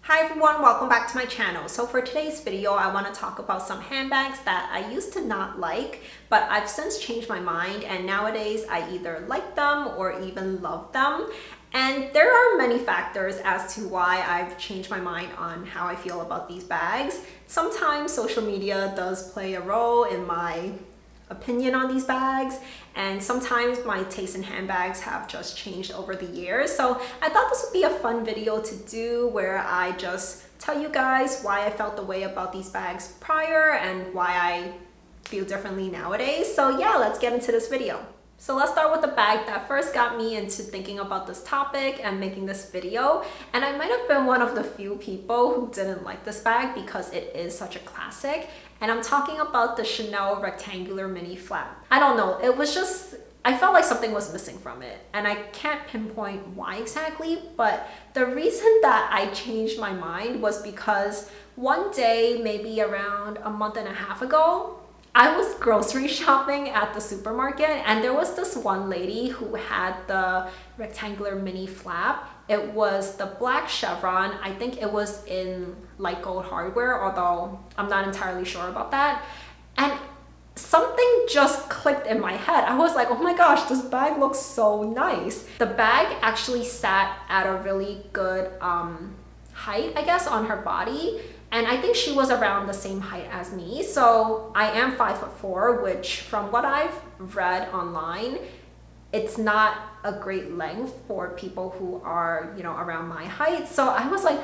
Hi everyone, welcome back to my channel. So for today's video, I want to talk about some handbags that I used to not like, but I've since changed my mind and nowadays I either like them or even love them. And there are many factors as to why I've changed my mind on how I feel about these bags. Sometimes social media does play a role in my opinion on these bags, and sometimes my taste in handbags have just changed over the years. So I thought this would be a fun video to do where I just tell you guys why I felt the way about these bags prior and why I feel differently nowadays. So yeah, let's get into this video. So let's start with the bag that first got me into thinking about this topic and making this video. And I might have been one of the few people who didn't like this bag because it is such a classic. And I'm talking about the Chanel rectangular mini flap. I don't know, it was just, I felt like something was missing from it. And I can't pinpoint why exactly, but the reason that I changed my mind was because one day, maybe around a month and a half ago, I was grocery shopping at the supermarket and there was this one lady who had the rectangular mini flap. It was the black chevron. I think it was in light gold hardware, although I'm not entirely sure about that. And something just clicked in my head. I was like, oh my gosh, this bag looks so nice. The bag actually sat at a really good height, I guess, on her body. And I think she was around the same height as me. So I am 5'4", which from what I've read online, it's not a great length for people who are, around my height. So I was like,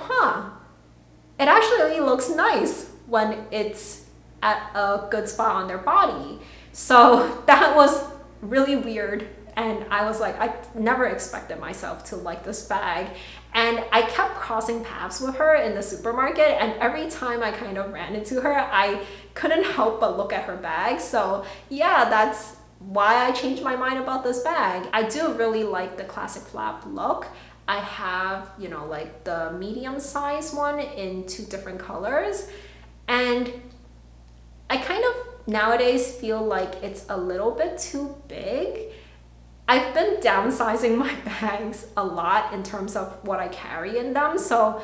it actually looks nice when it's at a good spot on their body. So that was really weird. And I was like, I never expected myself to like this bag. And I kept crossing paths with her in the supermarket, and every time I kind of ran into her, I couldn't help but look at her bag. So yeah, that's why I changed my mind about this bag. I do really like the classic flap look. I have, like the medium size one in 2 different colors. And I kind of nowadays feel like it's a little bit too big. I've been downsizing my bags a lot in terms of what I carry in them. So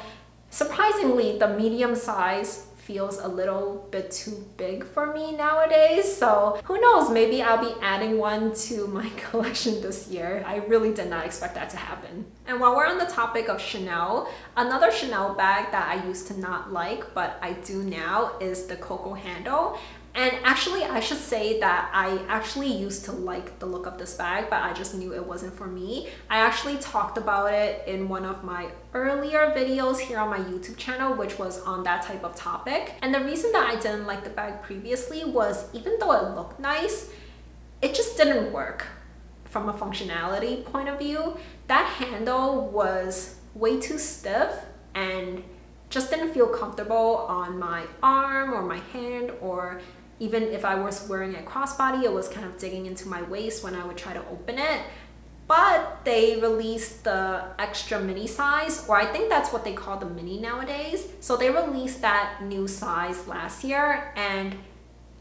surprisingly, the medium size feels a little bit too big for me nowadays. So who knows, maybe I'll be adding one to my collection this year. I really did not expect that to happen. And while we're on the topic of Chanel, another Chanel bag that I used to not like, but I do now, is the Coco handle. And actually, I should say that I actually used to like the look of this bag, but I just knew it wasn't for me. I actually talked about it in one of my earlier videos here on my YouTube channel, which was on that type of topic. And the reason that I didn't like the bag previously was, even though it looked nice, it just didn't work from a functionality point of view. That handle was way too stiff and just didn't feel comfortable on my arm or my hand, or even if I was wearing a crossbody, it was kind of digging into my waist when I would try to open it. But they released the extra mini size, or I think that's what they call the mini nowadays. So they released that new size last year, and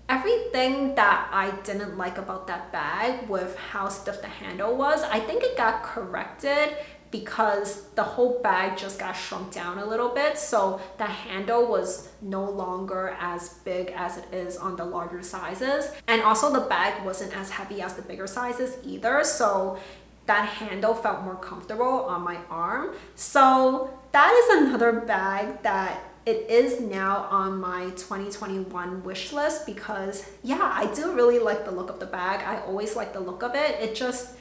everything that I didn't like about that bag with how stiff the handle was, I think it got corrected because the whole bag just got shrunk down a little bit. So the handle was no longer as big as it is on the larger sizes. And also the bag wasn't as heavy as the bigger sizes either. So that handle felt more comfortable on my arm. So that is another bag that it is now on my 2021 wish list because yeah, I do really like the look of the bag. I always like the look of it. It just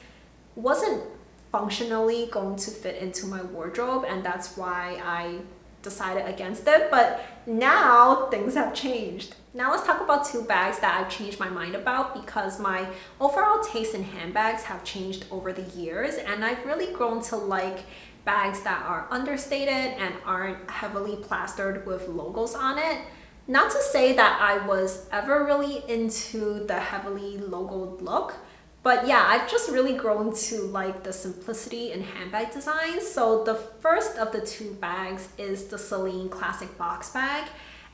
wasn't functionally going to fit into my wardrobe, and that's why I decided against it. But now things have changed. Now let's talk about 2 bags that I've changed my mind about, because my overall taste in handbags have changed over the years, and I've really grown to like bags that are understated and aren't heavily plastered with logos on it. Not to say that I was ever really into the heavily logoed look, but yeah, I've just really grown to like the simplicity in handbag designs. So the first of the 2 bags is the Celine Classic Box Bag.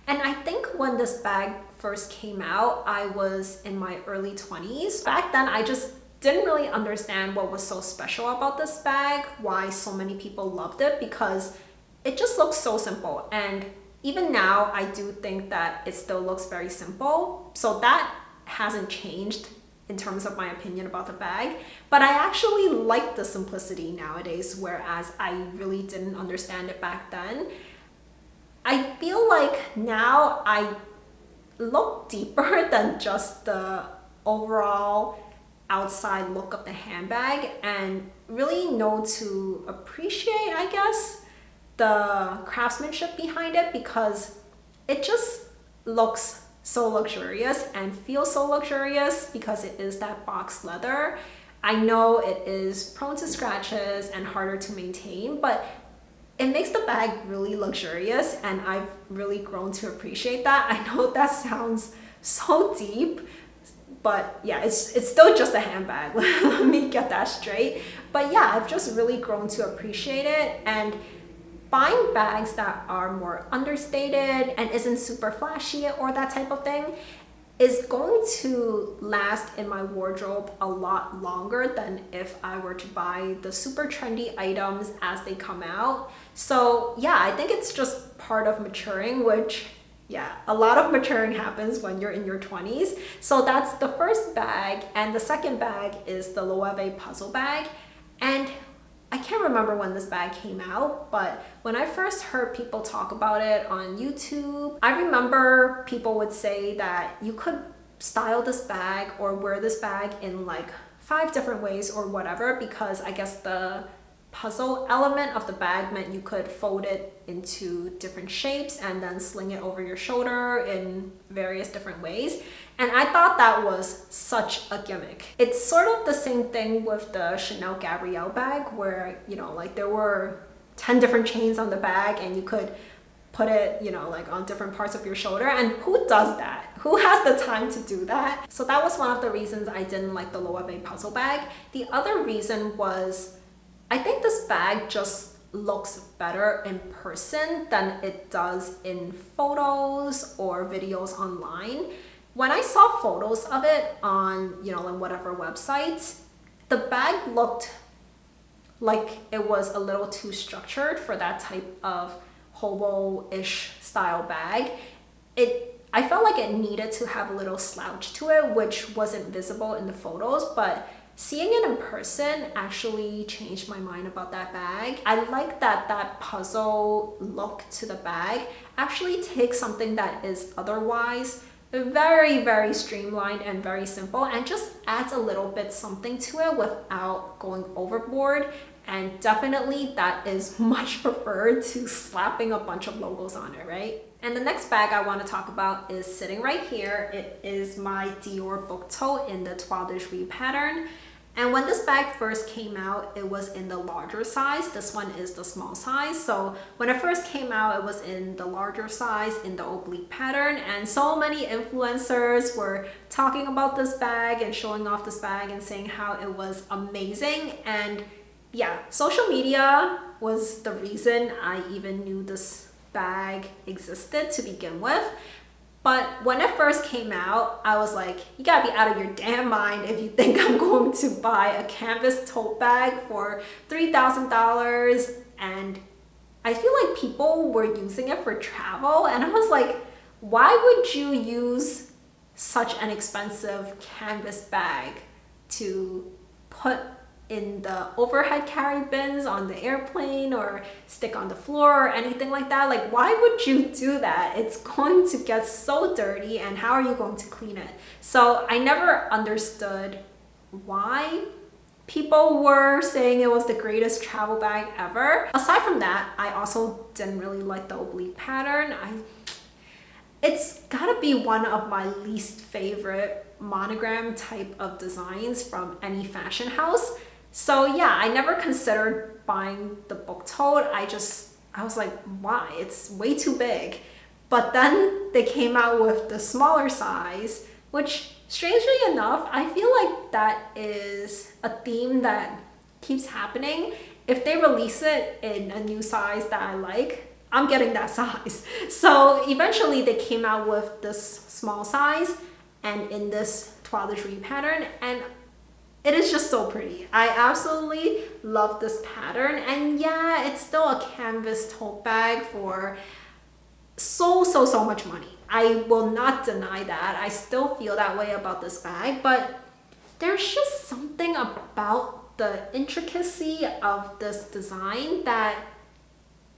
And I think when this bag first came out, I was in my early 20s. Back then, I just didn't really understand what was so special about this bag, why so many people loved it, because it just looks so simple. And even now, I do think that it still looks very simple. So that hasn't changed in terms of my opinion about the bag. But I actually like the simplicity nowadays, whereas I really didn't understand it back then. I feel like now I look deeper than just the overall outside look of the handbag and really know to appreciate, I guess, the craftsmanship behind it, because it just looks so luxurious and feels so luxurious because it is that box leather. I know it is prone to scratches and harder to maintain, but it makes the bag really luxurious, and I've really grown to appreciate that. I know that sounds so deep, but yeah, it's still just a handbag. Let me get that straight. But yeah, I've just really grown to appreciate it, and buying bags that are more understated and isn't super flashy or that type of thing is going to last in my wardrobe a lot longer than if I were to buy the super trendy items as they come out. So yeah, I think it's just part of maturing, which yeah, a lot of maturing happens when you're in your 20s. So that's the first bag, and the second bag is the Loewe puzzle bag. And I can't remember when this bag came out, but when I first heard people talk about it on YouTube, I remember people would say that you could style this bag or wear this bag in like 5 different ways or whatever, because I guess the puzzle element of the bag meant you could fold it into different shapes and then sling it over your shoulder in various different ways. And I thought that was such a gimmick. It's sort of the same thing with the Chanel Gabrielle bag, where, you know, like there were 10 different chains on the bag and you could put it, you know, like on different parts of your shoulder. And who does that? Who has the time to do that? So that was one of the reasons I didn't like the Loewe puzzle bag. The other reason was I think this bag just looks better in person than it does in photos or videos online. When I saw photos of it on, you know, on whatever websites, the bag looked like it was a little too structured for that type of hobo-ish style bag. I felt like it needed to have a little slouch to it, which wasn't visible in the photos, but seeing it in person actually changed my mind about that bag. I like that that puzzle look to the bag actually takes something that is otherwise very, very streamlined and very simple and just adds a little bit something to it without going overboard. And definitely that is much preferred to slapping a bunch of logos on it, right? And the next bag I want to talk about is sitting right here. It is my Dior book tote in the Toile de Jouy pattern. And when this bag first came out, it was in the larger size. This one is the small size. So when it first came out, it was in the larger size in the oblique pattern. And so many influencers were talking about this bag and showing off this bag and saying how it was amazing. And yeah, social media was the reason I even knew this bag existed to begin with. But when it first came out, I was like, you gotta be out of your damn mind if you think I'm going to buy a canvas tote bag for $3,000. And I feel like people were using it for travel. And I was like, why would you use such an expensive canvas bag to put in the overhead carry bins on the airplane or stick on the floor or anything like that? Like, why would you do that? It's going to get so dirty, and how are you going to clean it? So I never understood why people were saying it was the greatest travel bag ever. Aside from that, I also didn't really like the oblique pattern. It's gotta be one of my least favorite monogram type of designs from any fashion house. So yeah, I never considered buying the book tote. I was like, why? It's way too big. But then they came out with the smaller size, which strangely enough, I feel like that is a theme that keeps happening. If they release it in a new size that I like, I'm getting that size. So eventually they came out with this small size and in this Toile de Jouy pattern. And It is just so pretty. I absolutely love this pattern. And yeah, it's still a canvas tote bag for so much money. I will not deny that. I still feel that way about this bag, but there's just something about the intricacy of this design that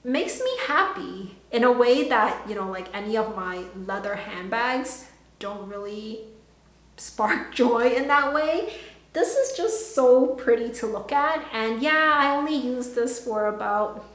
makes me happy in a way that, you know, like any of my leather handbags don't really spark joy in that way. This is just so pretty to look at. And yeah, I only used this for about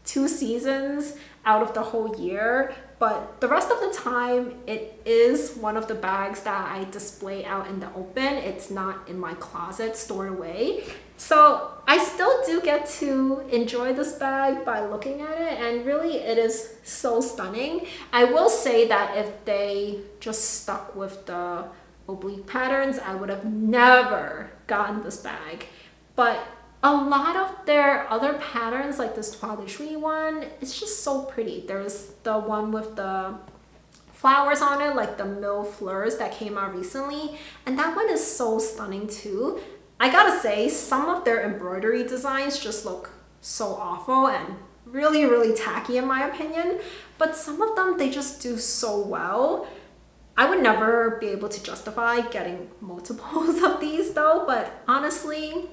2 seasons out of the whole year, but the rest of the time it is one of the bags that I display out in the open. It's not in my closet stored away. So I still do get to enjoy this bag by looking at it, and really it is so stunning. I will say that if they just stuck with the oblique patterns, I would have never gotten this bag. But a lot of their other patterns, like this Toile de Chuis one, it's just so pretty. There's the one with the flowers on it, like the Mille Fleurs that came out recently, and that one is so stunning too. I gotta say, some of their embroidery designs just look so awful and really tacky in my opinion, but some of them they just do so well. I would never be able to justify getting multiples of these though, but honestly,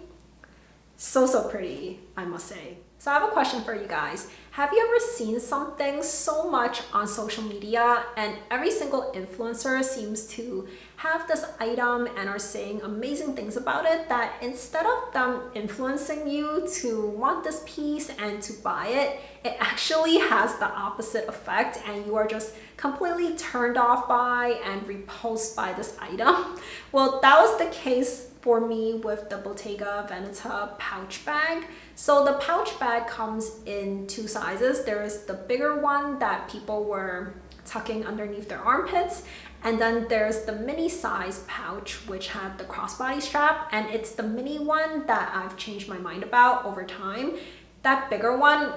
so pretty, I must say. So I have a question for you guys. Have you ever seen something so much on social media and every single influencer seems to have this item and are saying amazing things about it, that instead of them influencing you to want this piece and to buy it, it actually has the opposite effect and you are just completely turned off by and repulsed by this item? Well, that was the case for me with the Bottega Veneta pouch bag. So the pouch bag comes in 2 sizes. There is the bigger one that people were tucking underneath their armpits, and then there's the mini size pouch which had the crossbody strap, and it's the mini one that I've changed my mind about over time. That bigger one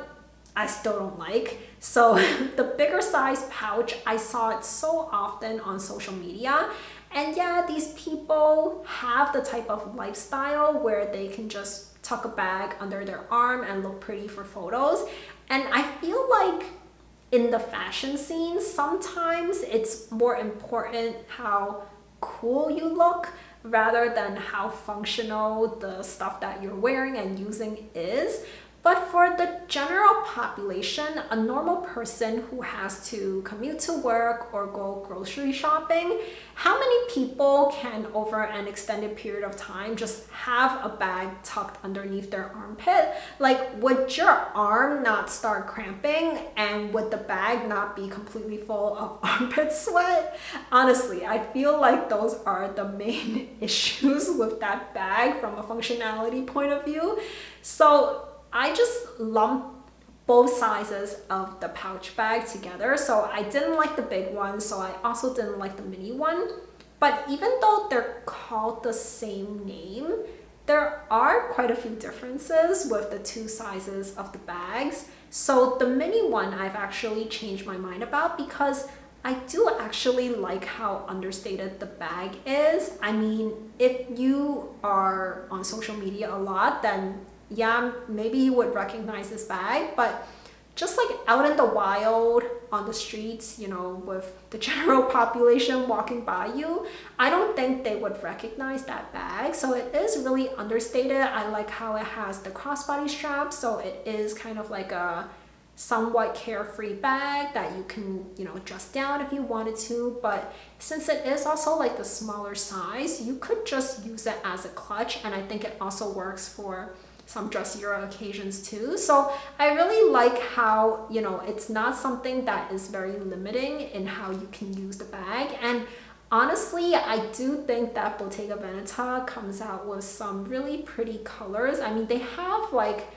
I still don't like. So the bigger size pouch, I saw it so often on social media. And yeah, these people have the type of lifestyle where they can just tuck a bag under their arm and look pretty for photos. And I feel like in the fashion scene, sometimes it's more important how cool you look rather than how functional the stuff that you're wearing and using is. But for the general population, a normal person who has to commute to work or go grocery shopping, how many people can over an extended period of time just have a bag tucked underneath their armpit? Like, would your arm not start cramping, and would the bag not be completely full of armpit sweat? Honestly, I feel like those are the main issues with that bag from a functionality point of view. So I just lumped both sizes of the pouch bag together. So I didn't like the big one, so I also didn't like the mini one. But even though they're called the same name, there are quite a few differences with the 2 sizes of the bags. So the mini one I've actually changed my mind about, because I do actually like how understated the bag is. I mean, if you are on social media a lot, then yeah, maybe you would recognize this bag, but just like out in the wild, on the streets, you know, with the general population walking by you, I don't think they would recognize that bag. So it is really understated. I like how it has the crossbody strap, so it is kind of like a somewhat carefree bag that you can, you know, dress down if you wanted to. But since it is also like the smaller size, you could just use it as a clutch, and I think it also works for some dressier occasions too. So I really like how, you know, it's not something that is very limiting in how you can use the bag. And honestly, I do think that Bottega Veneta comes out with some really pretty colors. I mean, they have like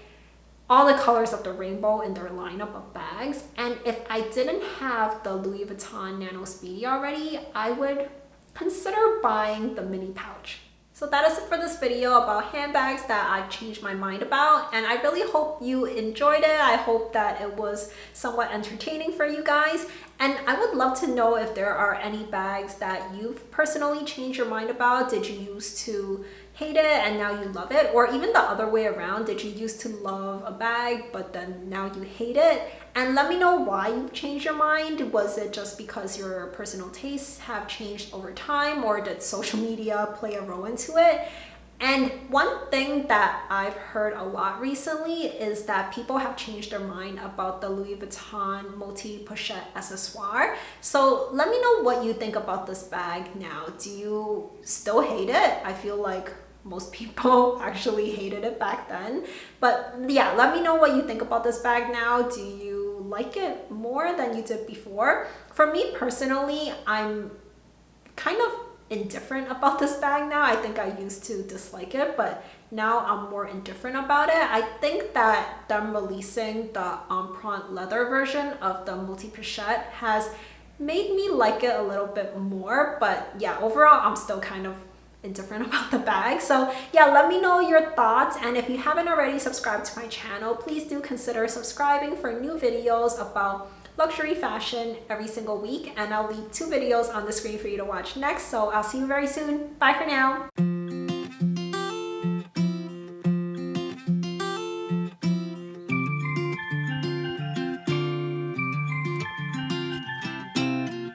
all the colors of the rainbow in their lineup of bags. And if I didn't have the Louis Vuitton Nano Speedy already, I would consider buying the mini pouch. So that is it for this video about handbags that I've changed my mind about, and I really hope you enjoyed it. I hope that it was somewhat entertaining for you guys, and I would love to know if there are any bags that you've personally changed your mind about. Did you used to hate it and now you love it? Or even the other way around, did you used to love a bag but then now you hate it? And let me know why you've changed your mind. Was it just because your personal tastes have changed over time, or did social media play a role into it? And one thing that I've heard a lot recently is that people have changed their mind about the Louis Vuitton multi-pochette accessoire. So let me know what you think about this bag now. Do you still hate it? I feel like most people actually hated it back then. But yeah, let me know what you think about this bag now. Do you like it more than you did before? For me personally, I'm kind of indifferent about this bag now. I think I used to dislike it, but now I'm more indifferent about it. I think that them releasing the empreinte leather version of the multi-pochette has made me like it a little bit more, but yeah, overall I'm still kind of indifferent about the bag. So yeah, let me know your thoughts, and if you haven't already subscribed to my channel, please do consider subscribing for new videos about luxury fashion every single week, and I'll leave 2 videos on the screen for you to watch next. So I'll see you very soon. Bye for now.